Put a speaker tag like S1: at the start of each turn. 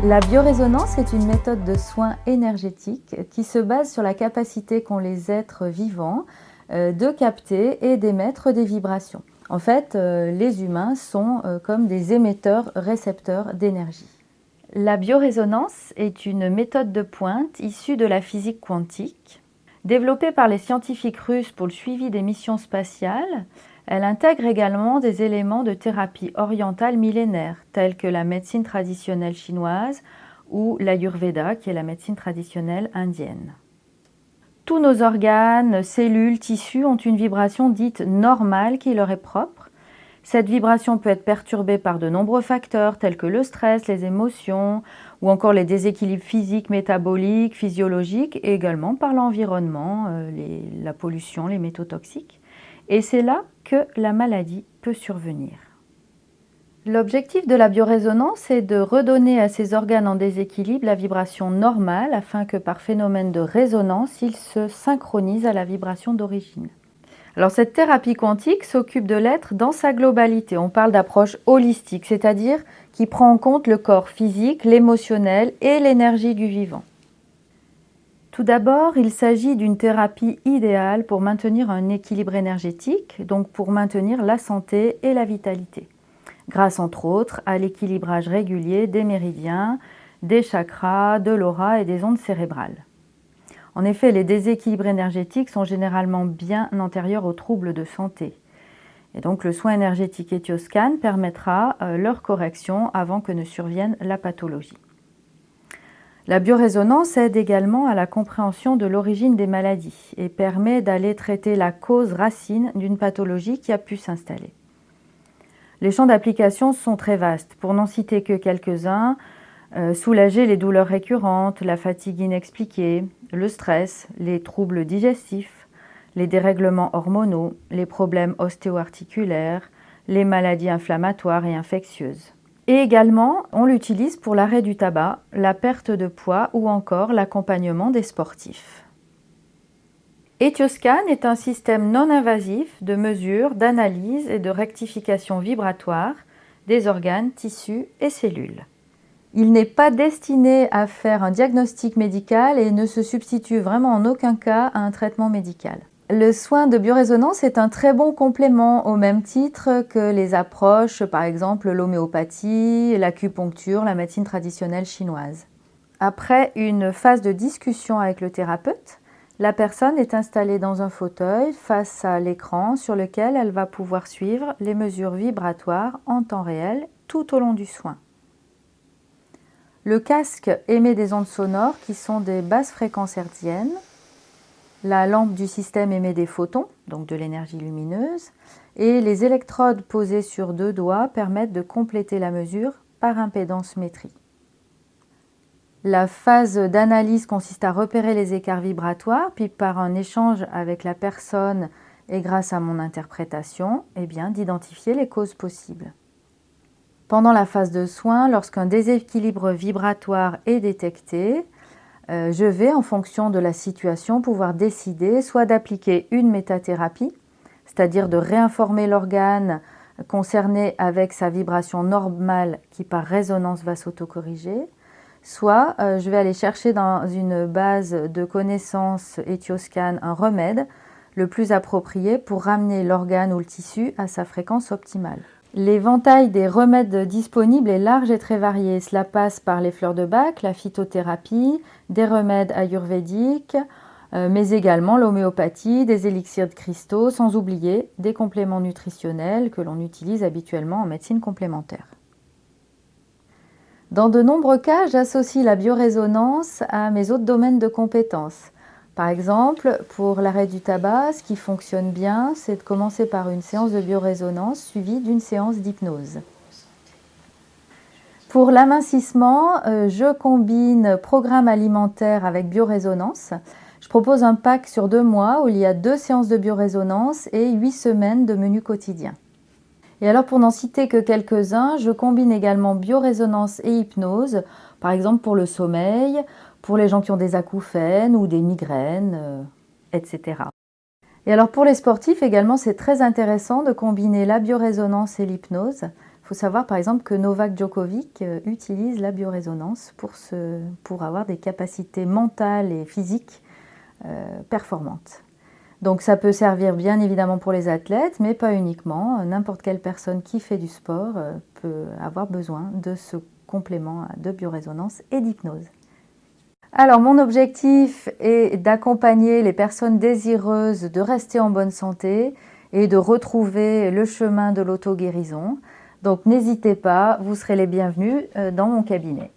S1: La biorésonance est une méthode de soins énergétiques qui se base sur la capacité qu'ont les êtres vivants de capter et d'émettre des vibrations. En fait, les humains sont comme des émetteurs-récepteurs d'énergie. La biorésonance est une méthode de pointe issue de la physique quantique. Développée par les scientifiques russes pour le suivi des missions spatiales, elle intègre également des éléments de thérapie orientale millénaire, tels que la médecine traditionnelle chinoise ou l'Ayurveda, qui est la médecine traditionnelle indienne. Tous nos organes, cellules, tissus ont une vibration dite normale qui leur est propre. Cette vibration peut être perturbée par de nombreux facteurs tels que le stress, les émotions ou encore les déséquilibres physiques, métaboliques, physiologiques et également par l'environnement, la pollution, les métaux toxiques. Et c'est là que la maladie peut survenir. L'objectif de la biorésonance est de redonner à ces organes en déséquilibre la vibration normale afin que par phénomène de résonance, ils se synchronisent à la vibration d'origine. Alors cette thérapie quantique s'occupe de l'être dans sa globalité. On parle d'approche holistique, c'est-à-dire qui prend en compte le corps physique, l'émotionnel et l'énergie du vivant. Tout d'abord, il s'agit d'une thérapie idéale pour maintenir un équilibre énergétique, donc pour maintenir la santé et la vitalité, grâce entre autres à l'équilibrage régulier des méridiens, des chakras, de l'aura et des ondes cérébrales. En effet, les déséquilibres énergétiques sont généralement bien antérieurs aux troubles de santé. Et donc le soin énergétique Etioscan permettra leur correction avant que ne survienne la pathologie. La biorésonance aide également à la compréhension de l'origine des maladies et permet d'aller traiter la cause racine d'une pathologie qui a pu s'installer. Les champs d'application sont très vastes. Pour n'en citer que quelques-uns, soulager les douleurs récurrentes, la fatigue inexpliquée, le stress, les troubles digestifs, les dérèglements hormonaux, les problèmes ostéo-articulaires, les maladies inflammatoires et infectieuses. Et également, on l'utilise pour l'arrêt du tabac, la perte de poids ou encore l'accompagnement des sportifs. Etioscan est un système non invasif de mesure, d'analyse et de rectification vibratoire des organes, tissus et cellules. Il n'est pas destiné à faire un diagnostic médical et ne se substitue vraiment en aucun cas à un traitement médical. Le soin de biorésonance est un très bon complément au même titre que les approches, par exemple l'homéopathie, l'acupuncture, la médecine traditionnelle chinoise. Après une phase de discussion avec le thérapeute, la personne est installée dans un fauteuil face à l'écran sur lequel elle va pouvoir suivre les mesures vibratoires en temps réel tout au long du soin. Le casque émet des ondes sonores qui sont des basses fréquences hertziennes. La lampe du système émet des photons, donc de l'énergie lumineuse, et les électrodes posées sur 2 doigts permettent de compléter la mesure par impédance-métrie. La phase d'analyse consiste à repérer les écarts vibratoires, puis par un échange avec la personne et grâce à mon interprétation, d'identifier les causes possibles. Pendant la phase de soin, lorsqu'un déséquilibre vibratoire est détecté, je vais, en fonction de la situation, pouvoir décider soit d'appliquer une métathérapie, c'est-à-dire de réinformer l'organe concerné avec sa vibration normale qui par résonance va s'autocorriger, soit je vais aller chercher dans une base de connaissances Etioscan un remède le plus approprié pour ramener l'organe ou le tissu à sa fréquence optimale. L'éventail des remèdes disponibles est large et très varié. Cela passe par les fleurs de bac, la phytothérapie, des remèdes ayurvédiques, mais également l'homéopathie, des élixirs de cristaux, sans oublier des compléments nutritionnels que l'on utilise habituellement en médecine complémentaire. Dans de nombreux cas, j'associe la biorésonance à mes autres domaines de compétences. Par exemple, pour l'arrêt du tabac, ce qui fonctionne bien, c'est de commencer par une séance de biorésonance suivie d'une séance d'hypnose. Pour l'amincissement, je combine programme alimentaire avec biorésonance. Je propose un pack sur 2 mois où il y a 2 séances de biorésonance et 8 semaines de menu quotidien. Et alors pour n'en citer que quelques-uns, je combine également biorésonance et hypnose, par exemple pour le sommeil, pour les gens qui ont des acouphènes ou des migraines, etc. Et alors pour les sportifs également, c'est très intéressant de combiner la biorésonance et l'hypnose. Il faut savoir par exemple que Novak Djokovic utilise la biorésonance pour avoir des capacités mentales et physiques performantes. Donc ça peut servir bien évidemment pour les athlètes, mais pas uniquement. N'importe quelle personne qui fait du sport peut avoir besoin de ce complément de biorésonance et d'hypnose. Alors mon objectif est d'accompagner les personnes désireuses de rester en bonne santé et de retrouver le chemin de l'auto-guérison. Donc n'hésitez pas, vous serez les bienvenus dans mon cabinet.